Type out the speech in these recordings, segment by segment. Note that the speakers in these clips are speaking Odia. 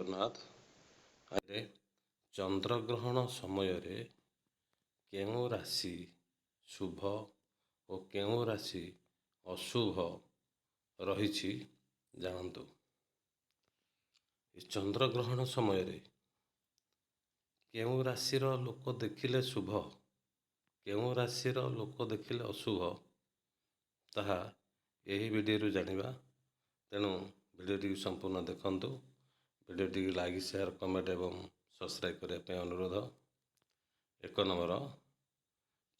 ଜଗନ୍ନାଥ। ଆରେ ଚନ୍ଦ୍ରଗ୍ରହଣ ସମୟରେ କେଉଁ ରାଶି ଶୁଭ ଓ କେଉଁ ରାଶି ଅଶୁଭ ରହିଛି ଜାଣନ୍ତୁ। ଚନ୍ଦ୍ରଗ୍ରହଣ ସମୟରେ କେଉଁ ରାଶିର ଲୋକ ଦେଖିଲେ ଶୁଭ, କେଉଁ ରାଶିର ଲୋକ ଦେଖିଲେ ଅଶୁଭ, ତାହା ଏହି ଭିଡ଼ିଓରୁ ଜାଣିବା। ତେଣୁ ଭିଡ଼ିଓଟିକୁ ସମ୍ପୂର୍ଣ୍ଣ ଦେଖନ୍ତୁ। ଭିଡ଼ିଓଟିକୁ ଲାଇକ୍, ସେୟାର, କମେଣ୍ଟ ଏବଂ ସବସ୍କ୍ରାଇବ୍ କରିବା ପାଇଁ ଅନୁରୋଧ। 1 ନମ୍ବର,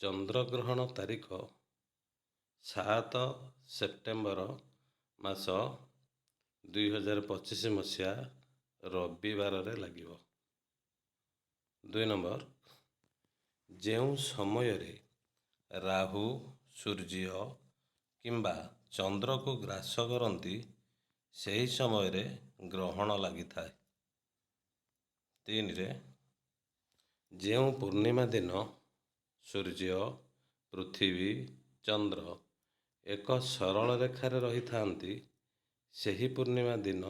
ଚନ୍ଦ୍ରଗ୍ରହଣ ତାରିଖ 7 ସେପ୍ଟେମ୍ବର ମାସ 2025 ମସିହା ରବିବାରରେ ଲାଗିବ। 2 ନମ୍ବର, ଯେଉଁ ସମୟରେ ରାହୁ, ସୂର୍ଯ୍ୟ କିମ୍ବା ଚନ୍ଦ୍ରକୁ ଗ୍ରାସ କରନ୍ତି ସେହି ସମୟରେ ଗ୍ରହଣ ଲାଗିଥାଏ। 3ରେ, ଯେଉଁ ପୂର୍ଣ୍ଣିମା ଦିନ ସୂର୍ଯ୍ୟ, ପୃଥିବୀ, ଚନ୍ଦ୍ର ଏକ ସରଳ ରେଖାରେ ରହିଥାନ୍ତି ସେହି ପୂର୍ଣ୍ଣିମା ଦିନ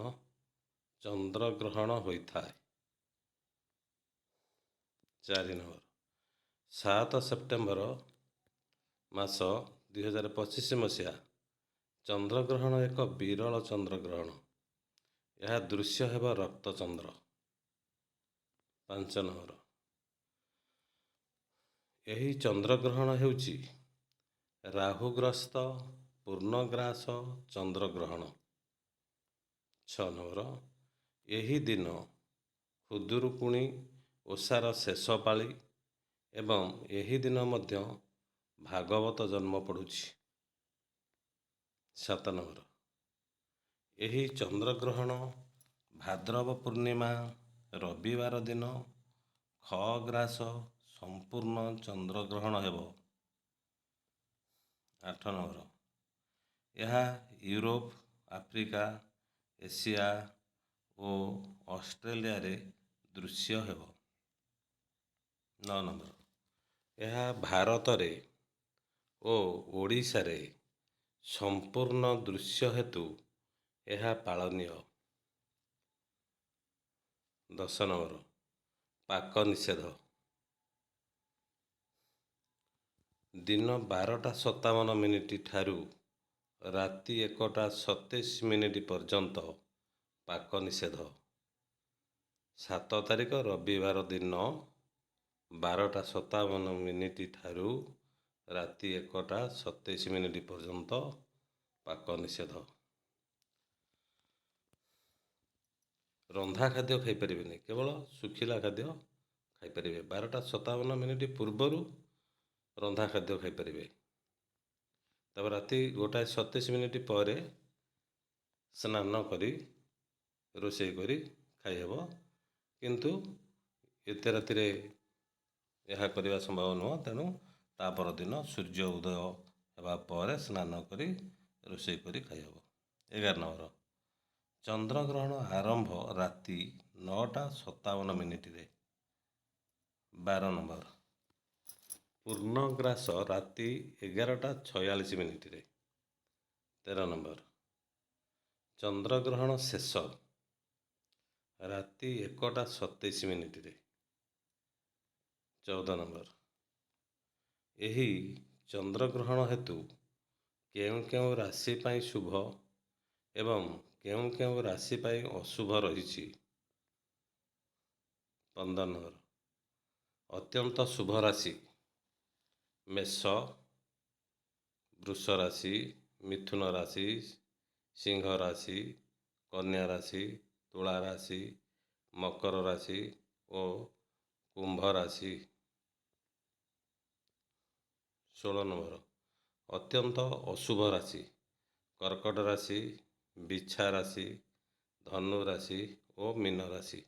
ଚନ୍ଦ୍ରଗ୍ରହଣ ହୋଇଥାଏ। 4 ନମ୍ବର, 7 ସେପ୍ଟେମ୍ବର ମାସ 2025 ମସିହା ଚନ୍ଦ୍ରଗ୍ରହଣ ଏକ ବିରଳ ଚନ୍ଦ୍ରଗ୍ରହଣ। ଏହା ଦୃଶ୍ୟ ହେବ ରକ୍ତଚନ୍ଦ୍ର। 5 ନମ୍ବର, ଏହି ଚନ୍ଦ୍ରଗ୍ରହଣ ହେଉଛି ରାହୁଗ୍ରସ୍ତ ପୂର୍ଣ୍ଣଗ୍ରାସ ଚନ୍ଦ୍ରଗ୍ରହଣ। 6 ନମ୍ବର, ଏହି ଦିନ ଖୁଦୁରୁକୁଣି ଓଷାର ଶେଷ ପାଳି ଏବଂ ଏହି ଦିନ ମଧ୍ୟ ଭାଗବତ ଜନ୍ମ ପଡ଼ୁଛି। 7 ନମ୍ବର, ଏହି ଚନ୍ଦ୍ରଗ୍ରହଣ ଭାଦ୍ରବ ପୂର୍ଣ୍ଣିମା ରବିବାର ଦିନ ଖ-ଗ୍ରାସ ସମ୍ପୂର୍ଣ୍ଣ ଚନ୍ଦ୍ରଗ୍ରହଣ ହେବ। 8 ନମ୍ବର, ଏହା ୟୁରୋପ, ଆଫ୍ରିକା, ଏସିଆ ଓ ଅଷ୍ଟ୍ରେଲିଆରେ ଦୃଶ୍ୟ ହେବ। 9 ନମ୍ବର, ଏହା ଭାରତରେ ଓ ଓଡ଼ିଶାରେ ସମ୍ପୂର୍ଣ୍ଣ ଦୃଶ୍ୟ ହେତୁ ଏହା ପାଳନୀୟ। 10 ନମ୍ବର, ପାକ ନିଷେଧ। ଦିନ 12:57 ଠାରୁ ରାତି 1:27 ପର୍ଯ୍ୟନ୍ତ ପାକ ନିଷେଧ। 7 ତାରିଖ ରବିବାର ଦିନ 12:57 ଠାରୁ ରାତି 1:27 ପର୍ଯ୍ୟନ୍ତ ପାକ ନିଷେଧ। ରନ୍ଧା ଖାଦ୍ୟ ଖାଇପାରିବେନି, କେବଳ ଶୁଖିଲା ଖାଦ୍ୟ ଖାଇପାରିବେ। 12:57 ପୂର୍ବରୁ ରନ୍ଧା ଖାଦ୍ୟ ଖାଇପାରିବେ। ତାପରେ ରାତି 1:27 ପରେ ସ୍ନାନ କରି ରୋଷେଇ କରି ଖାଇହେବ। କିନ୍ତୁ ଏତେ ରାତିରେ ଏହା କରିବା ସମ୍ଭବ ନୁହଁ। ତେଣୁ ତା ପରଦିନ ସୂର୍ଯ୍ୟ ଉଦୟ ହେବା ପରେ ସ୍ନାନ କରି ରୋଷେଇ କରି ଖାଇହେବ। 11 ନମ୍ବର, ଚନ୍ଦ୍ରଗ୍ରହଣ ଆରମ୍ଭ ରାତି 9:57 ରେ। 12 ନମ୍ବର, ପୂର୍ଣ୍ଣଗ୍ରାସ ରାତି 11:46 ରେ। 13 ନମ୍ବର, ଚନ୍ଦ୍ରଗ୍ରହଣ ଶେଷ ରାତି 1:27 ରେ। 14 ନମ୍ବର, ଏହି ଚନ୍ଦ୍ରଗ୍ରହଣ ହେତୁ କେଉଁ କେଉଁ ରାଶି ପାଇଁ ଶୁଭ ଏବଂ କେଉଁ କେଉଁ ରାଶି ପାଇଁ ଅଶୁଭ ରହିଛି। 15 ନମ୍ବର, ଅତ୍ୟନ୍ତ ଶୁଭ ରାଶି ମେଷ, ବୃଷ ରାଶି, ମିଥୁନ ରାଶି, ସିଂହ ରାଶି, କନ୍ୟା ରାଶି, ତୁଳା ରାଶି, ମକର ରାଶି ଓ କୁମ୍ଭ ରାଶି। 16 ନମ୍ବର, ଅତ୍ୟନ୍ତ ଅଶୁଭ ରାଶି କର୍କଟ ରାଶି, ବିଛା ରାଶି, ଧନୁ ରାଶି ଓ ମୀନ ରାଶି।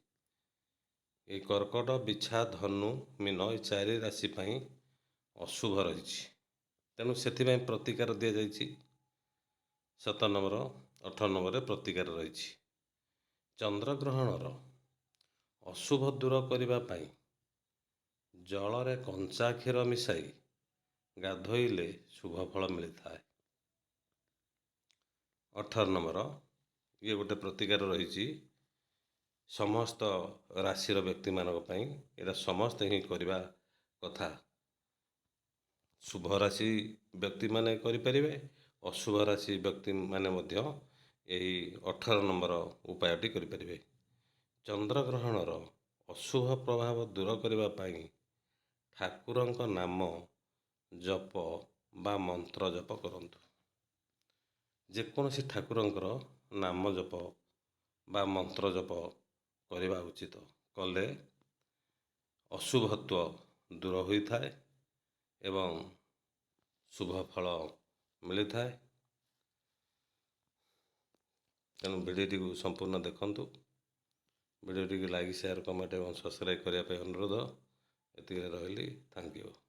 ଏହି କର୍କଟ, ବିଛା, ଧନୁ, ମୀନ ଏ 4 ରାଶି ପାଇଁ ଅଶୁଭ ରହିଛି। ତେଣୁ ସେଥିପାଇଁ ପ୍ରତିକାର ଦିଆଯାଇଛି। 17 ନମ୍ବର, 18 ନମ୍ବରରେ ପ୍ରତିକାର ରହିଛି। ଚନ୍ଦ୍ରଗ୍ରହଣର ଅଶୁଭ ଦୂର କରିବା ପାଇଁ ଜଳରେ କଞ୍ଚା କ୍ଷୀର ମିଶାଇ ଗାଧୋଇଲେ ଶୁଭ ଫଳ ମିଳିଥାଏ। 18 ନମ୍ବର, ଇଏ ଗୋଟେ ପ୍ରତିକାର ରହିଛି। ସମସ୍ତ ରାଶିର ବ୍ୟକ୍ତିମାନଙ୍କ ପାଇଁ ଏଇଟା ସମସ୍ତେ ହିଁ କରିବା କଥା। ଶୁଭ ରାଶି ବ୍ୟକ୍ତିମାନେ କରିପାରିବେ, ଅଶୁଭ ରାଶି ବ୍ୟକ୍ତିମାନେ ମଧ୍ୟ ଏହି 18 ନମ୍ବର ଉପାୟଟି କରିପାରିବେ। ଚନ୍ଦ୍ରଗ୍ରହଣର ଅଶୁଭ ପ୍ରଭାବ ଦୂର କରିବା ପାଇଁ ଠାକୁରଙ୍କ ନାମ ଜପ ବା ମନ୍ତ୍ର ଜପ କରନ୍ତୁ। ଯେକୌଣସି ଠାକୁରଙ୍କର ନାମ ଜପ ବା ମନ୍ତ୍ର ଜପ କରିବା ଉଚିତ। କଲେ ଅଶୁଭତ୍ୱ ଦୂର ହୋଇଥାଏ ଏବଂ ଶୁଭ ଫଳ ମିଳିଥାଏ। ତେଣୁ ଭିଡ଼ିଓଟିକୁ ସମ୍ପୂର୍ଣ୍ଣ ଦେଖନ୍ତୁ। ଭିଡ଼ିଓଟିକୁ ଲାଇକ୍, ସେୟାର, କମେଣ୍ଟ ଏବଂ ସବସ୍କ୍ରାଇବ୍ କରିବା ପାଇଁ ଅନୁରୋଧ। ଏତିକିରେ ରହିଲି। Thank you.